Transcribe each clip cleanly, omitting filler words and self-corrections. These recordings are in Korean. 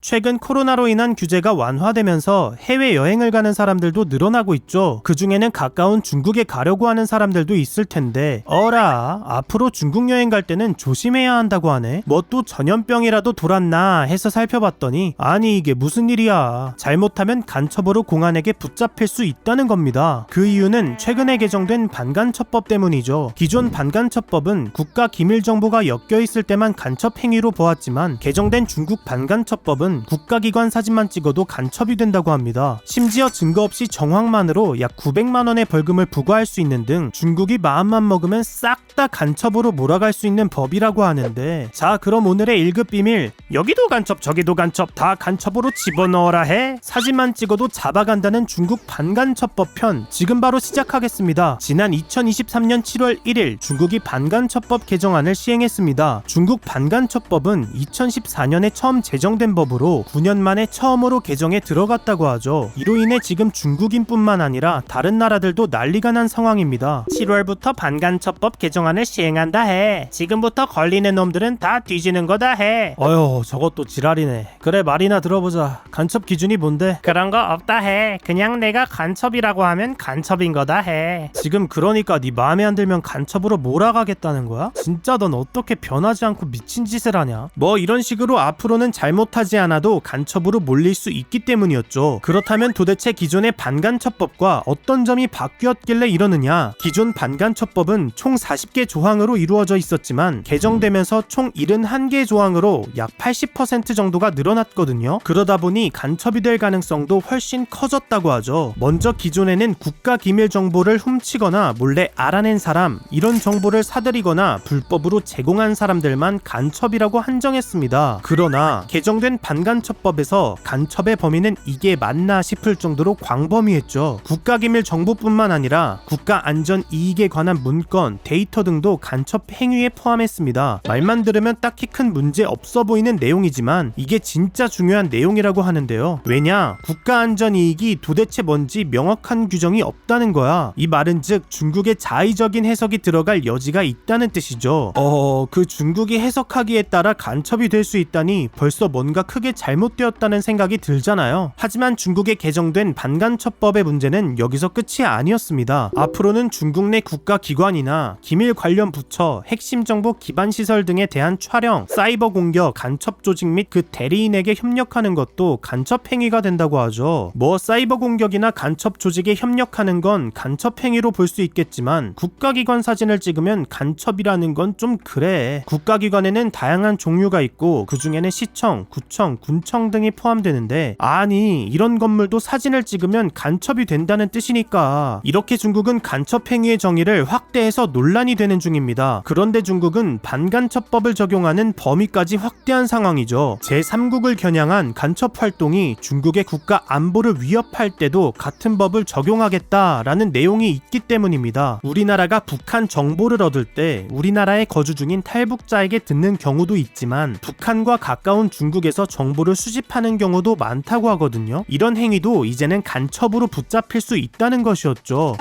최근 코로나로 인한 규제가 완화되면서 해외여행을 가는 사람들도 늘어나고 있죠. 그 중에는 가까운 중국에 가려고 하는 사람들도 있을 텐데 어라, 앞으로 중국 여행 갈 때는 조심해야 한다고 하네. 뭐 또 전염병이라도 돌았나 해서 살펴봤더니 아니 이게 무슨 일이야. 잘못하면 간첩으로 공안에게 붙잡힐 수 있다는 겁니다. 그 이유는 최근에 개정된 반간첩법 때문이죠. 기존 반간첩법은 국가 기밀 정보가 엮여 있을 때만 간첩 행위로 보았지만 개정된 중국 반간첩법은 국가기관 사진만 찍어도 간첩이 된다고 합니다. 심지어 증거 없이 정황만으로 약 900만 원의 벌금을 부과할 수 있는 등 중국이 마음만 먹으면 싹 다 간첩으로 몰아갈 수 있는 법이라고 하는데, 자 그럼 오늘의 1급 비밀, 여기도 간첩 저기도 간첩 다 간첩으로 집어넣어라 해 사진만 찍어도 잡아간다는 중국 반간첩법 편 지금 바로 시작하겠습니다. 지난 2023년 7월 1일 중국이 반간첩법 개정안을 시행했습니다. 중국 반간첩법은 2014년에 처음 제정된 법으로 9년 만에 처음으로 개정에 들어갔다고 하죠. 이로 인해 지금 중국인뿐만 아니라 다른 나라들도 난리가 난 상황입니다. 7월부터 반간첩법 개정안을 시행한다 해. 지금부터 걸리는 놈들은 다 뒤지는 거다 해. 어휴, 저것도 지랄이네. 그래, 말이나 들어보자. 간첩 기준이 뭔데? 그런 거 없다 해. 그냥 내가 간첩이라고 하면 간첩인 거다 해. 지금 그러니까 네 마음에 안 들면 간첩으로 몰아가겠다는 거야? 진짜 넌 어떻게 변하지 않고 미친 짓을 하냐? 뭐 이런 식으로 앞으로는 잘못하지 않아도 간첩으로 몰릴 수 있기 때문이었죠. 그렇다면 도대체 기존의 반간첩법과 어떤 점이 바뀌었길래 이러느냐? 기존 반간첩법은 총 40개 조항으로 이루어져 있었지만 개정되면서 총 71개 조항으로 약 80% 정도가 늘어났거든요. 그러다 보니 간첩이 될 가능성도 훨씬 커졌다고 하죠. 먼저 기존에는 국가 기밀 정보를 훔치거나 몰래 알아낸 사람, 이런 정보를 사들이거나 불법으로 제공한 사람들만 간첩이라고 한정했습니다. 그러나 개정된 반간첩법에서 간첩의 범위는 이게 맞나 싶을 정도로 광범위했죠. 국가기밀 정보뿐만 아니라 국가 안전 이익에 관한 문건, 데이터 등도 간첩 행위에 포함했습니다. 말만 들으면 딱히 큰 문제 없어 보이는 내용이지만 이게 진짜 중요한 내용이라고 하는데요. 왜냐? 국가 안전 이익이 도대체 뭔지 명확한 규정이 없다는 거야. 이 말은 즉 중국의 자의적인 해석이 들어갈 여지가 있다는 뜻이죠. 그 중국이 해석하기에 따라 간첩이 될 수 있다니 벌써 뭔가 크게 잘못되었다는 생각이 들잖아요. 하지만 중국에 개정된 반간첩법의 문제는 여기서 끝이 아니었습니다. 앞으로는 중국 내 국가기관이나 기밀 관련 부처, 핵심 정보 기반 시설 등에 대한 촬영, 사이버 공격, 간첩 조직 및 그 대리인에게 협력하는 것도 간첩 행위가 된다고 하죠. 뭐 사이버 공격이나 간첩 조직에 협력하는 건 간첩 행위로 볼 수 있겠지만 국가기관 사진을 찍으면 간첩이라는 건 좀 그래. 국가기관에는 다양한 종류가 있고 그 중에는 시청, 구청, 군청 등이 포함되는데, 아니 이런 건물도 사진을 찍으면 간첩이 된다는 뜻이니까. 이렇게 중국은 간첩 행위의 정의를 확대해서 논란이 되는 중입니다. 그런데 중국은 반간첩법을 적용하는 범위까지 확대한 상황이죠. 제3국을 겨냥한 간첩 활동이 중국의 국가 안보를 위협할 때도 같은 법을 적용하겠다라는 내용이 있기 때문입니다. 우리나라가 북한 정보를 얻을 때 우리나라에 거주 중인 탈북자에게 듣는 경우도 있지만 북한과 가까운 중국에서 정보를 수집하는 경우도 많다고 하거든요. 이런 행위도 이제는 간첩으로 붙잡힐 수 있다는 것이었죠.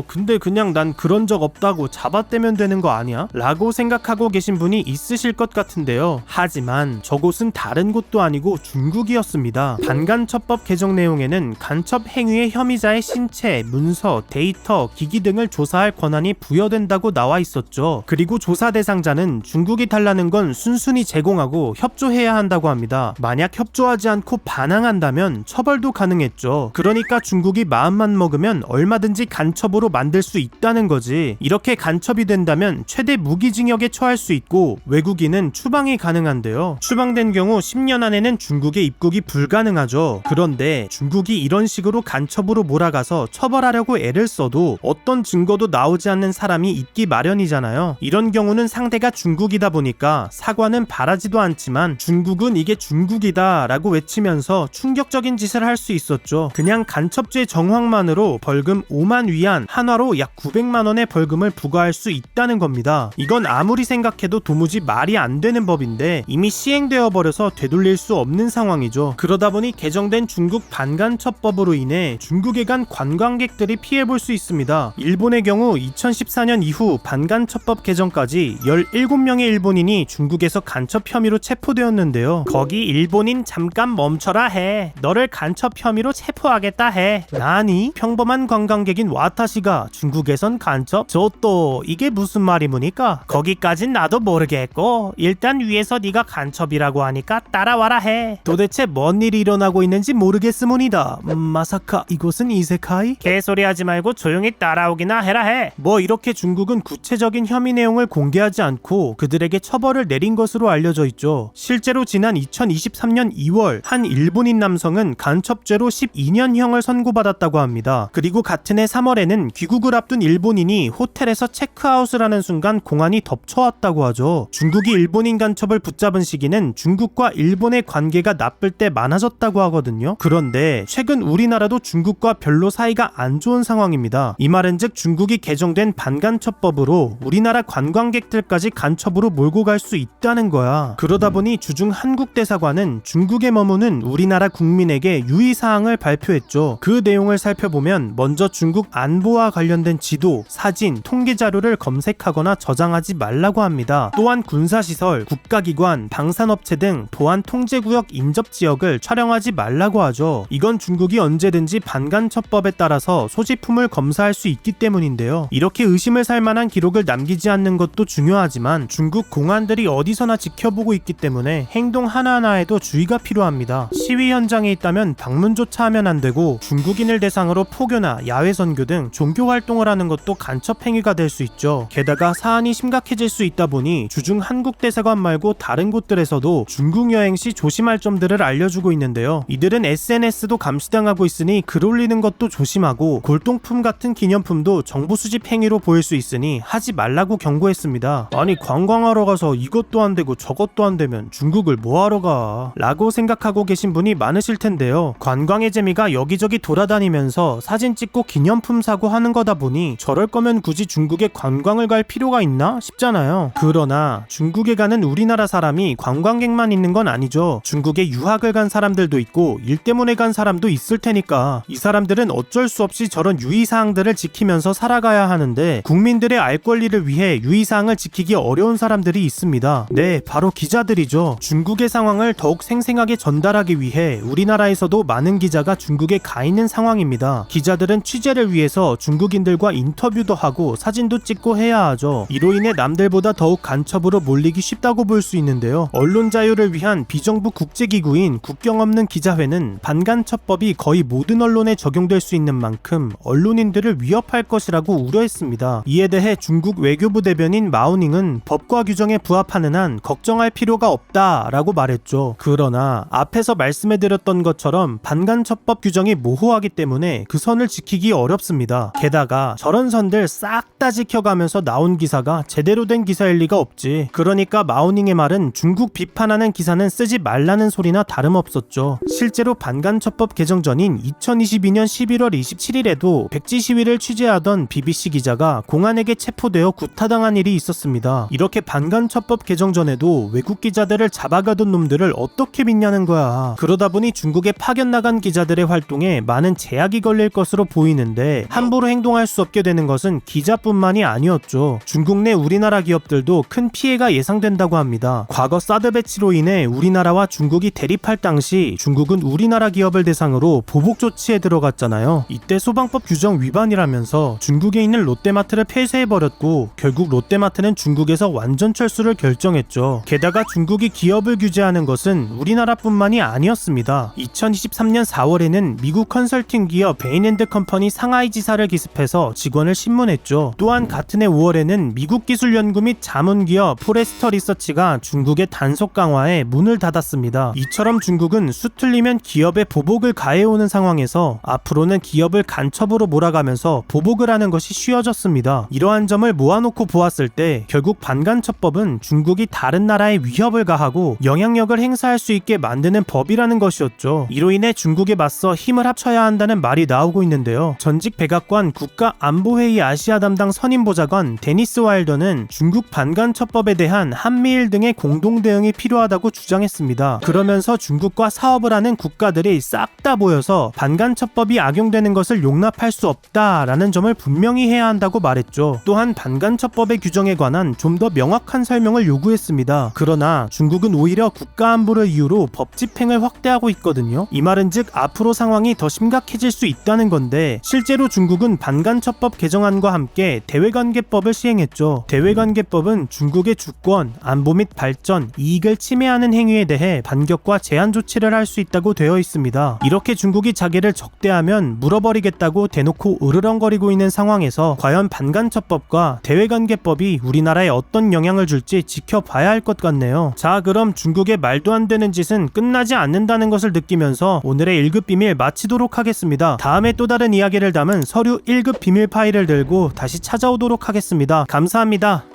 근데 그냥 난 그런 적 없다고 잡아떼면 되는 거 아니야? 라고 생각하고 계신 분이 있으실 것 같은데요. 하지만 저곳은 다른 곳도 아니고 중국이었습니다. 반간첩법 개정 내용에는 간첩 행위의 혐의자의 신체, 문서, 데이터, 기기 등을 조사할 권한이 부여된다고 나와 있었죠. 그리고 조사 대상자는 중국이 달라는 건 순순히 제공하고 협조해야 한다고 합니다. 만약 협조하지 않고 반항한다면 처벌도 가능했죠. 그러니까 중국이 마음만 먹으면 얼마든지 간첩으로 만들 수 있다는 거지. 이렇게 간첩이 된다면 최대 무기징역에 처할 수 있고 외국인은 추방이 가능한데요. 추방된 경우 10년 안에는 중국에 입국이 불가능하죠. 그런데 중국이 이런 식으로 간첩으로 몰아가서 처벌하려고 애를 써도 어떤 증거도 나오지 않는 사람이 있기 마련이잖아요. 이런 경우는 상대가 중국이다 보니까 사과는 바라지도 않지만 중국은 이게 중국이다 라고 외치면서 충격적인 짓을 할 수 있었죠. 그냥 간첩죄 정황만으로 벌금 5만 위안, 한화로 약 900만 원의 벌금을 부과할 수 있다는 겁니다. 이건 아무리 생각해도 도무지 말이 안 되는 법인데 이미 시행되어 버려서 되돌릴 수 없는 상황이죠. 그러다 보니 개정된 중국 반간첩법으로 인해 중국에 간 관광객들이 피해볼 수 있습니다. 일본의 경우 2014년 이후 반간첩법 개정까지 17명의 일본인이 중국에서 간첩 혐의로 체포되었는데요. 거기 일본인 잠깐 멈춰라 해. 너를 간첩 혐의로 체포하겠다 해. 나니? 평범한 관광객인 와타시가 중국에선 간첩? 저 또 이게 무슨 말이무니까? 거기까진 나도 모르겠고 일단 위에서 네가 간첩이라고 하니까 따라와라 해. 도대체 뭔 일이 일어나고 있는지 모르겠으문이다. 마사카 이곳은 이세카이? 개소리 하지 말고 조용히 따라오기나 해라 해. 뭐 이렇게 중국은 구체적인 혐의 내용을 공개하지 않고 그들에게 처벌을 내린 것으로 알려져 있죠. 실제로 지난 2023년 2월 한 일본인 남성은 간첩죄로 12년형을 선고받았다고 합니다. 그리고 같은 해 3월에는 귀국을 앞둔 일본인이 호텔에서 체크아웃을 하는 순간 공안이 덮쳐왔다고 하죠. 중국이 일본인 간첩을 붙잡은 시기는 중국과 일본의 관계가 나쁠 때 많아졌다고 하거든요. 그런데 최근 우리나라도 중국과 별로 사이가 안 좋은 상황입니다. 이 말은즉 중국이 개정된 반간첩법으로 우리나라 관광객들까지 간첩으로 몰고 갈 수 있다는 거야. 그러다 보니 주중 한국 대사관은 중국에 머무는 우리나라 국민에게 유의사항을 발표했죠. 그 내용을 살펴보면 먼저 중국 안보와 관련된 지도, 사진, 통계 자료를 검색하거나 저장하지 말라고 합니다. 또한 군사시설, 국가기관, 방산업체 등 보안 통제구역 인접지역을 촬영하지 말라고 하죠. 이건 중국이 언제든지 반간첩법에 따라서 소지품을 검사할 수 있기 때문인데요. 이렇게 의심을 살 만한 기록을 남기지 않는 것도 중요하지만 중국 공안들이 어디서나 지켜보고 있기 때문에 행동 하나하나에도 주의가 필요합니다. 시위 현장에 있다면 방문조차 하면 안 되고 중국인을 대상으로 포교나 야외 선교 등 종교 활동을 하는 것도 간첩 행위가 될 수 있죠. 게다가 사안이 심각해질 수 있다 보니 주중 한국 대사관 말고 다른 곳들에서도 중국 여행 시 조심할 점들을 알려주고 있는데요. 이들은 SNS도 감시당하고 있으니 글 올리는 것도 조심하고 골동품 같은 기념품도 정보 수집 행위로 보일 수 있으니 하지 말라고 경고했습니다. 아니 관광하러 가서 이것도 안 되고 저것도 안 되면 중국을 뭐하러 가? 라고 생각하고 계신 분이 많으실 텐데요. 관광의 재미가 여기저기 돌아다니면서 사진 찍고 기념품 사고 하는 거다 보니 저럴 거면 굳이 중국에 관광을 갈 필요가 있나 싶잖아요. 그러나 중국에 가는 우리나라 사람이 관광객만 있는 건 아니죠. 중국에 유학을 간 사람들도 있고 일 때문에 간 사람도 있을 테니까 이 사람들은 어쩔 수 없이 저런 유의사항들을 지키면서 살아가야 하는데 국민들의 알 권리를 위해 유의사항을 지키기 어려운 사람들이 있습니다. 네, 바로 기자들이죠. 중국의 상황을 더욱 생생하게 전달하기 위해 우리나라에서도 많은 기자가 중국에 가 있는 상황입니다. 기자들은 취재를 위해서 중국인들과 인터뷰도 하고 사진도 찍고 해야 하죠. 이로 인해 남들보다 더욱 간첩으로 몰리기 쉽다고 볼 수 있는데요. 언론 자유를 위한 비정부 국제기구인 국경 없는 기자회는 반간첩법이 거의 모든 언론에 적용될 수 있는 만큼 언론인들을 위협할 것이라고 우려했습니다. 이에 대해 중국 외교부 대변인 마오닝은 법과 규정에 부합하는 한 걱정할 필요가 없다라고 말했죠. 그러나 앞에서 말씀해드렸던 것처럼 반간첩법 규정이 모호하기 때문에 그 선을 지키기 어렵습니다. 게다가 저런 선들 싹 다 지켜가면서 나온 기사가 제대로 된 기사일 리가 없지. 그러니까 마오닝의 말은 중국 비판하는 기사는 쓰지 말라는 소리나 다름없었죠. 실제로 반간첩법 개정 전인 2022년 11월 27일에도 백지 시위를 취재하던 BBC 기자가 공안에게 체포되어 구타당한 일이 있었습니다. 이렇게 반간첩법 개정 전에도 외국 기자들을 잡아가던 놈들을 어떻게 믿냐는 거야. 그러다 보니 중국에 파견 나간 기자들의 활동에 많은 제약이 걸릴 것으로 보이는데 함부로 행동할 수 없게 되는 것은 기자뿐만이 아니었죠. 중국 내 우리나라 기업들도 큰 피해가 예상된다고 합니다. 과거 사드 배치로 인해 우리나라와 중국이 대립할 당시 중국은 우리나라 기업을 대상으로 보복 조치에 들어갔잖아요. 이때 소방법 규정 위반이라면서 중국에 있는 롯데마트를 폐쇄해버렸고 결국 롯데마트는 중국에서 완전 철수를 결정했죠. 게다가 중국이 기업을 규제하는 것은 우리나라뿐만이 아니었습니다. 2023년 4월에는 미국 컨설팅 기업 베인앤드컴퍼니 상하이 지사를 기습해서 직원을 신문했죠. 또한 같은 해 5월에는 미국 기술연구 및 자문기업 포레스터 리서치가 중국의 단속 강화에 문을 닫았습니다. 이처럼 중국은 수틀리면 기업에 보복을 가해오는 상황에서 앞으로는 기업을 간첩으로 몰아가면서 보복을 하는 것이 쉬워졌습니다. 이러한 점을 모아놓고 보았을 때 결국 반간첩법은 중국이 다른 나라에 위협을 가하고 영향력을 행사할 수 있게 만드는 법이라는 것이었죠. 이로 인해 중국에 맞서 힘을 합쳐야 한다는 말이 나오고 있는데요. 전직 백악관 국가안보회의 아시아 담당 선임보좌관 데니스 와일더는 중국 반간첩법에 대한 한미일 등의 공동 대응이 필요하다고 주장했습니다. 그러면서 중국과 사업을 하는 국가들이 싹 다 모여서 반간첩법이 악용되는 것을 용납할 수 없다라는 점을 분명히 해야 한다고 말했죠. 또한 반간첩법의 규정에 관한 좀 더 명확한 설명을 요구했습니다. 그러나 중국은 오히려 국가안보를 우려를 이유로 법 집행을 확대하고 있거든요. 이 말은즉 앞으로 상황이 더 심각해질 수 있다는 건데, 실제로 중국은 반간첩법 개정안과 함께 대외관계법을 시행했죠. 대외관계법은 중국의 주권, 안보 및 발전, 이익을 침해하는 행위에 대해 반격과 제한 조치를 할 수 있다고 되어 있습니다. 이렇게 중국이 자기를 적대하면 물어버리겠다고 대놓고 으르렁거리고 있는 상황에서 과연 반간첩법과 대외관계법이 우리나라에 어떤 영향을 줄지 지켜봐야 할 것 같네요. 자, 그럼 중국의 말도 안 되는 짓은 끝나지 않는다는 것을 느끼면서 오늘의 1급 비밀 마치도록 하겠습니다. 다음에 또 다른 이야기를 담은 서류 1급 비밀 파일을 들고 다시 찾아오도록 하겠습니다. 감사합니다.